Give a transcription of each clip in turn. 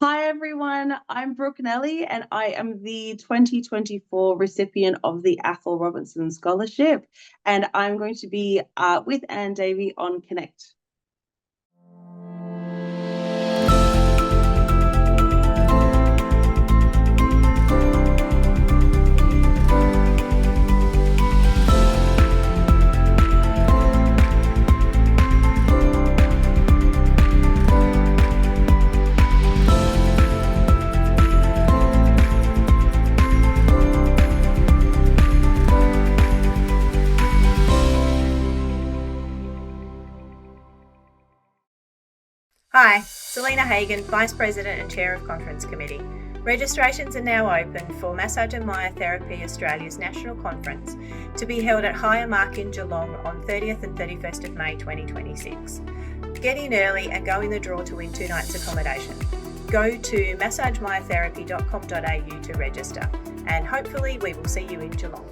Hi everyone, I'm Brooke Nelli and I am the 2024 recipient of the Athol Robinson Scholarship and I'm going to be with Davey on Connect. Hi, Selena Hagan, Vice President and Chair of Conference Committee. Registrations are now open for Massage and Myotherapy Australia's National Conference to be held at Higher Mark in Geelong on 30th and 31st of May 2026. Get in early and go in the draw to win 2 nights accommodation. Go to massagemyotherapy.com.au to register and hopefully we will see you in Geelong.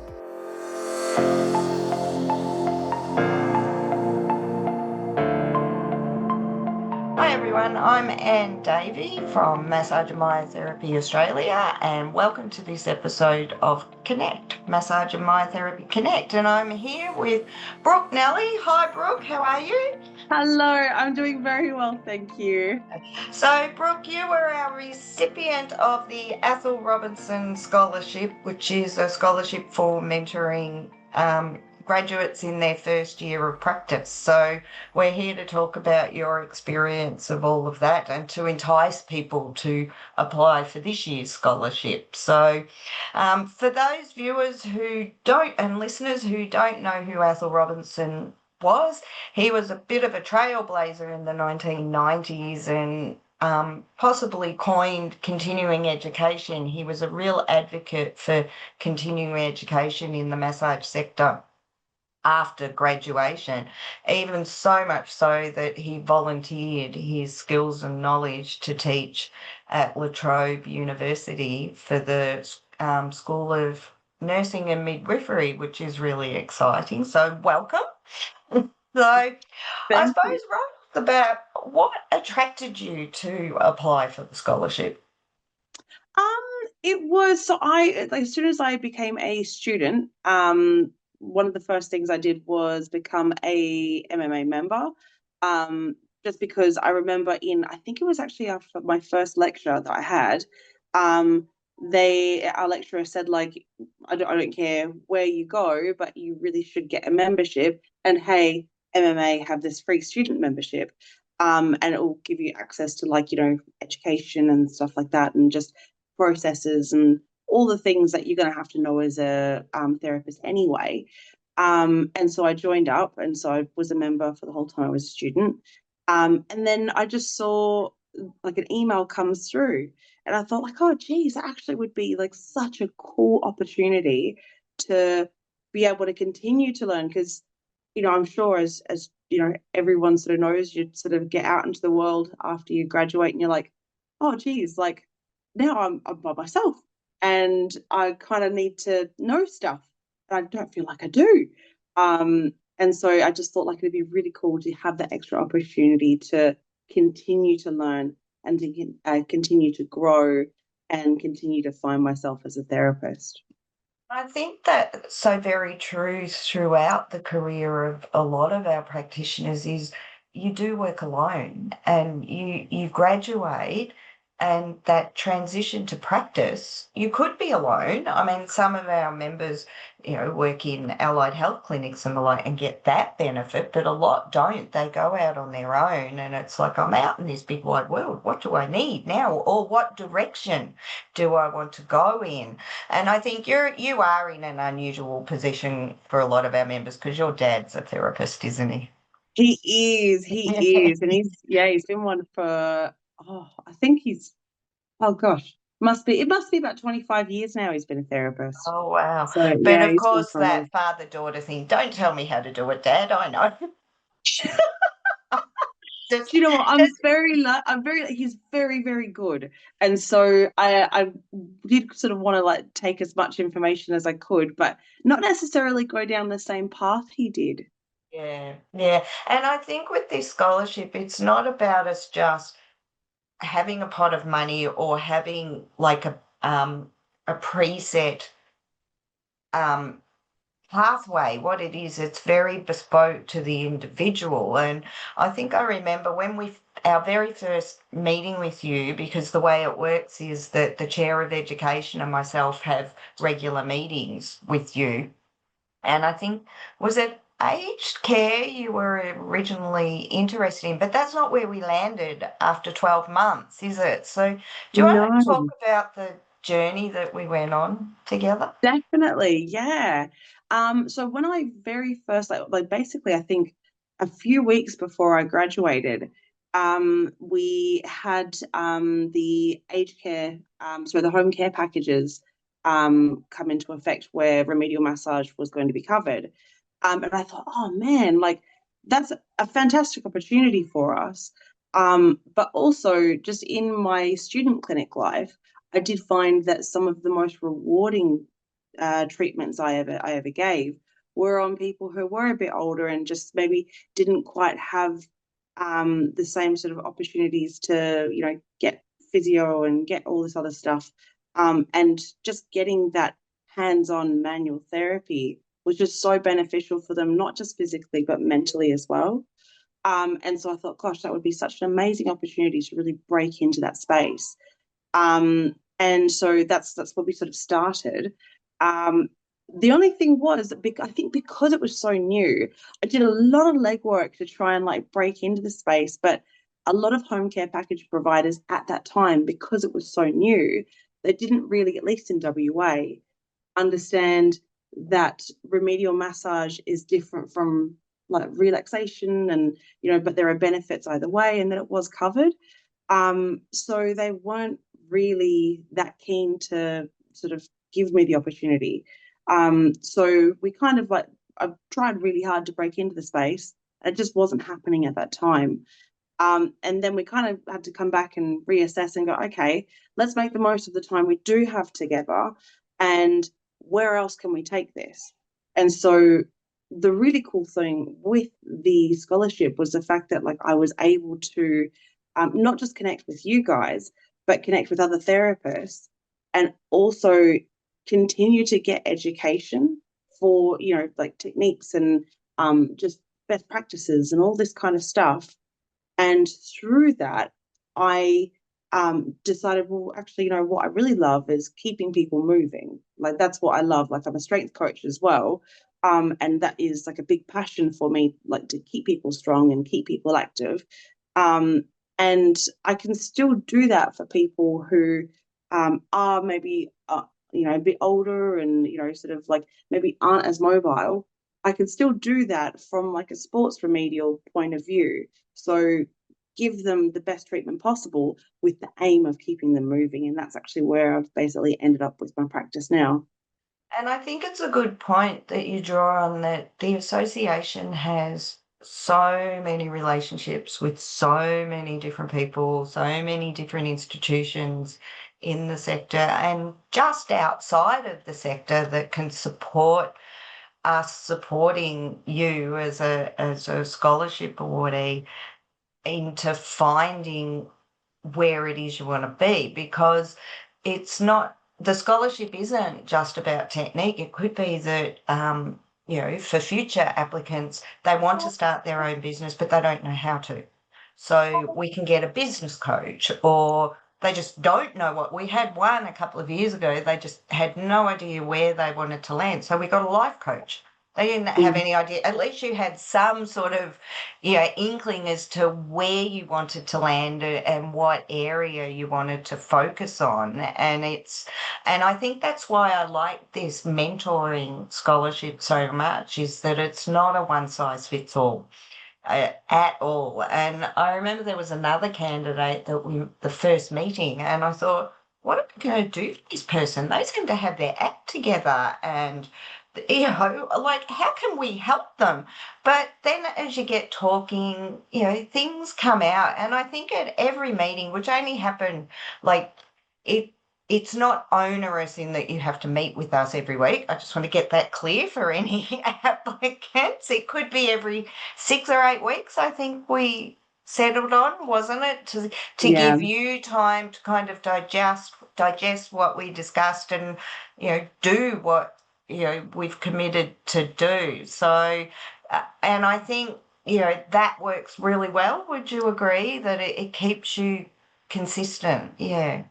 Hi everyone, I'm Davey from Massage and Myotherapy Australia and welcome to this episode of Connect, Massage and Myotherapy Connect, and I'm here with Brooke Nelli. Hi Brooke, how are you? Hello, I'm doing very well, thank you. So Brooke, you were our recipient of the Athol Robinson Scholarship, which is a scholarship for mentoring graduates in their first year of practice. So we're here to talk about your experience of all of that and to entice people to apply for this year's scholarship. So for those viewers who don't and listeners who don't know who Athol Robinson was, he was a bit of a trailblazer in the 1990s and possibly coined continuing education. He was a real advocate for continuing education in the massage sector after graduation, even so much so that he volunteered his skills and knowledge to teach at La Trobe University for the School of Nursing and Midwifery, which is really exciting. So welcome. So I Thank suppose you. right off the bat, what attracted you to apply for the scholarship? It was so I like, as soon as I became a student, one of the first things I did was become a MMA member. Um, just because I remember I think it was actually after my first lecture that I had, our lecturer said like, I don't care where you go, but you really should get a membership. And hey, MMA have this free student membership. And it will give you access to like, education and stuff like that, and just processes and all the things that you're going to have to know as a therapist anyway. And so I joined up, and so I was a member for the whole time I was a student. And then I just saw like an email comes through, and I thought like, oh, geez, that actually would be like such a cool opportunity to be able to continue to learn because I'm sure as everyone sort of knows, you sort of get out into the world after you graduate and you're like, oh geez, like now I'm by myself and I kind of need to know stuff and I don't feel like I do. And so I just thought like it'd be really cool to have that extra opportunity to continue to learn and to continue to grow and continue to find myself as a therapist. I think that's so very true throughout the career of a lot of our practitioners is you do work alone and you graduate and that transition to practice, you could be alone. I mean, some of our members, work in allied health clinics and the like and get that benefit, but a lot don't. They go out on their own and it's like, I'm out in this big wide world. What do I need now? Or what direction do I want to go in? And I think you are in an unusual position for a lot of our members because your dad's a therapist, isn't he? He is, and he's been one for I think oh gosh, it must be about 25 years now he's been a therapist. Oh wow. So But yeah, of he's been course for a while. that father-daughter thing, don't tell me how to do it, Dad. I know. Just, Do you know what? just I'm very, he's very, very good. And so I did sort of want to like take as much information as I could, but not necessarily go down the same path he did. yeah, yeah. And I think with this scholarship, it's not about us just having a pot of money or having like a preset um, pathway. What it is, it's very bespoke to the individual. And I think I remember when our very first meeting with you, because the way it works is that the chair of education and myself have regular meetings with you. And I think, was it aged care you were originally interested in? But that's not where we landed after 12 months, is it? So do you want to talk No. about the journey that we went on together? Definitely, yeah. So when I very first like basically I think a few weeks before I graduated, we had the aged care, so the home care packages come into effect where remedial massage was going to be covered. And I thought, oh man, like that's a fantastic opportunity for us. But also just in my student clinic life, I did find that some of the most rewarding treatments I ever gave were on people who were a bit older and just maybe didn't quite have the same sort of opportunities to get physio and get all this other stuff, and just getting that hands-on manual therapy was just so beneficial for them, not just physically but mentally as well. And so I thought, gosh, that would be such an amazing opportunity to really break into that space. And so that's where we sort of started. Um, the only thing was, I think because it was so new, I did a lot of legwork to try and like break into the space. But a lot of home care package providers at that time, because it was so new, they didn't really, at least in WA, understand that remedial massage is different from like relaxation, and but there are benefits either way, and that it was covered. So they weren't really that keen to sort of give me the opportunity. So we kind of like, I tried really hard to break into the space. It just wasn't happening at that time. And then we kind of had to come back and reassess and go, okay, let's make the most of the time we do have together. And where else can we take this? And so the really cool thing with the scholarship was the fact that like I was able to not just connect with you guys, but connect with other therapists and also continue to get education for, like techniques and just best practices and all this kind of stuff. And through that, I decided, well, actually, what I really love is keeping people moving. Like, that's what I love. Like, I'm a strength coach as well. And that is like a big passion for me, like to keep people strong and keep people active. Um, and I can still do that for people who are maybe, a bit older and, sort of like maybe aren't as mobile. I can still do that from like a sports remedial point of view. So give them the best treatment possible with the aim of keeping them moving. And that's actually where I've basically ended up with my practice now. And I think it's a good point that you draw on, that the association has so many relationships with so many different people, so many different institutions in the sector and just outside of the sector that can support us supporting you as a scholarship awardee into finding where it is you want to be, because it's not, the scholarship isn't just about technique. It could be that for future applicants, they want to start their own business but they don't know how to, so we can get a business coach, or they just don't know what. We had one a couple of years ago, they just had no idea where they wanted to land, so we got a life coach. They didn't have Mm. any idea. At least you had some sort of, inkling as to where you wanted to land and what area you wanted to focus on. And I think that's why I like this mentoring scholarship so much, is that it's not a one size fits all. At all. And I remember there was another candidate that the first meeting, and I thought, what are we going to do for this person? They seem to have their act together, and like, how can we help them? But then as you get talking, things come out. And I think at every meeting, which only happened like it it's not onerous in that you have to meet with us every week. I just want to get that clear for any applicants. It could be every 6 or 8 weeks. I think we settled on, wasn't it? To Yeah, give you time to kind of digest what we discussed and, do what, we've committed to do. So, and I think, that works really well. Would you agree that it keeps you consistent? Yeah.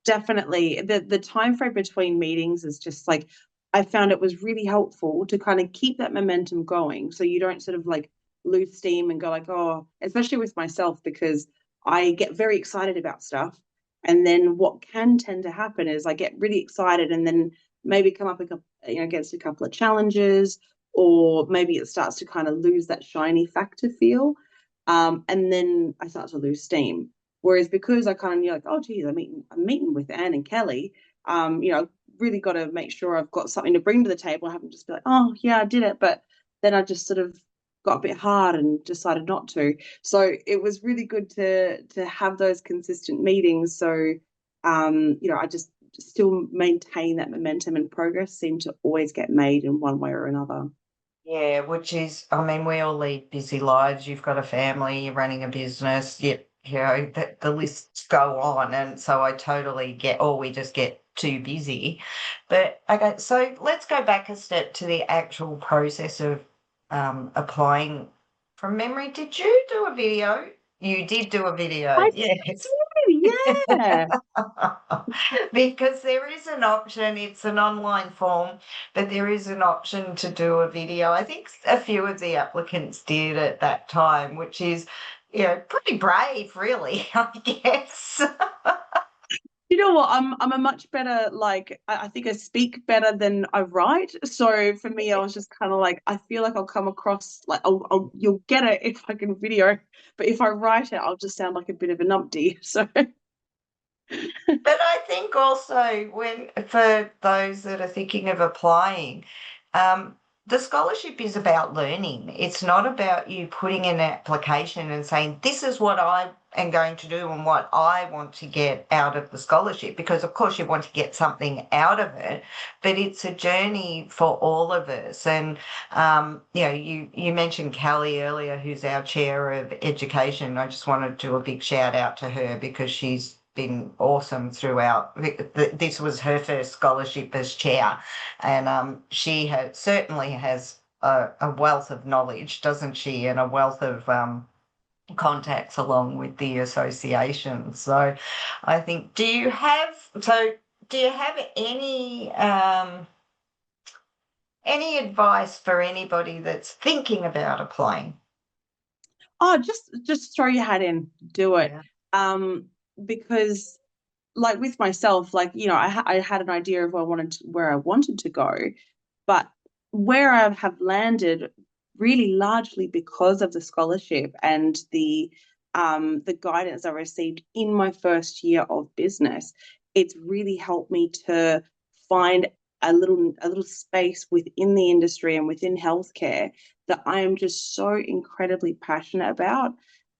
definitely. The time frame between meetings is just like I found it was really helpful to kind of keep that momentum going so you don't sort of like lose steam and go like, oh, especially with myself because I get very excited about stuff. And then what can tend to happen is I get really excited and then maybe come up against a couple of challenges, or maybe it starts to kind of lose that shiny factor feel. And then I start to lose steam. Whereas because I kind of knew like, oh geez, I'm meeting with Anne and Kelly, really got to make sure I've got something to bring to the table. I haven't just be like, oh yeah, I did it, but then I just sort of got a bit hard and decided not to. So it was really good to have those consistent meetings. So I just still maintain that momentum, and progress seemed to always get made in one way or another. Yeah, which is, I mean, we all lead busy lives. You've got a family, you're running a business, the lists go on. And so I totally get, or we just get too busy. But okay, so let's go back a step to the actual process of applying from memory. Did you do a video? You did do a video, I yes. do, yeah. Because there is an option, it's an online form, but there is an option to do a video. I think a few of the applicants did at that time, which is, pretty brave, really, I guess. You know what? I'm a much better like I think I speak better than I write. So for me, I was just kind of like I feel like I'll come across like you'll get it if I can video, but if I write it, I'll just sound like a bit of a numpty. So But I think also when for those that are thinking of applying, the scholarship is about learning. It's not about you putting in an application and saying, this is what I am going to do and what I want to get out of the scholarship, because of course you want to get something out of it, but it's a journey for all of us. And you mentioned Callie earlier, who's our chair of education. I just wanted to do a big shout out to her because she's been awesome throughout. This was her first scholarship as chair, and she certainly has a wealth of knowledge, doesn't she, and a wealth of contacts along with the association. So I think, do you have any advice for anybody that's thinking about applying? oh, just throw your hat in, do it. Yeah. Because like with myself, like I had an idea of where I wanted to go, but where I have landed really largely because of the scholarship and the guidance I received in my first year of business. It's really helped me to find a little space within the industry and within healthcare that I am just so incredibly passionate about,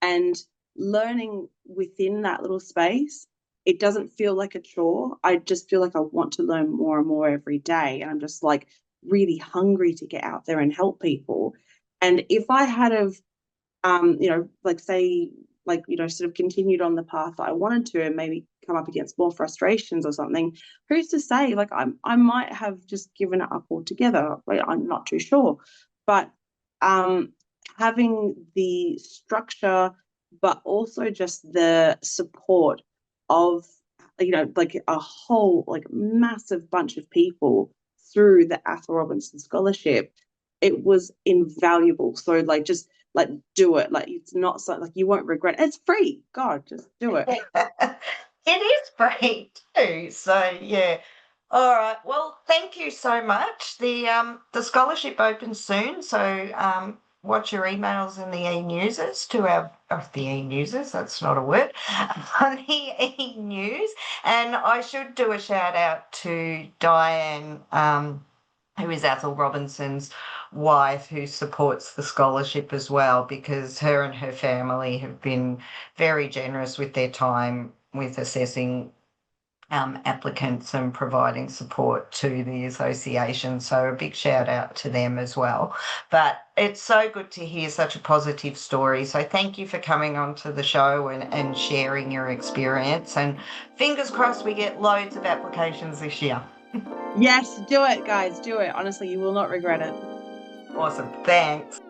and learning within that little space, it doesn't feel like a chore. I just feel like I want to learn more and more every day. And I'm just like really hungry to get out there and help people. And if I had of, like say, like, sort of continued on the path that I wanted to and maybe come up against more frustrations or something, who's to say? Like I might have just given it up altogether. Like, I'm not too sure. But um, having the structure, but also just the support of like a whole like massive bunch of people through the Athol Robinson scholarship, it was invaluable. So like just like do it. Like it's not so like you won't regret it. It's free. God, just do it. It is free too. So yeah. All right. Well, thank you so much. The scholarship opens soon, so watch your emails in the e-newsers to our the e-newsers. That's not a word. On the e-news, and I should do a shout out to Diane, who is Athol Robinson's wife, who supports the scholarship as well, because her and her family have been very generous with their time with assessing applicants and providing support to the association. So a big shout out to them as well. But it's so good to hear such a positive story. So thank you for coming on to the show and sharing your experience. And fingers crossed we get loads of applications this year. Yes, do it, guys. Do it. Honestly, you will not regret it. Awesome. Thanks.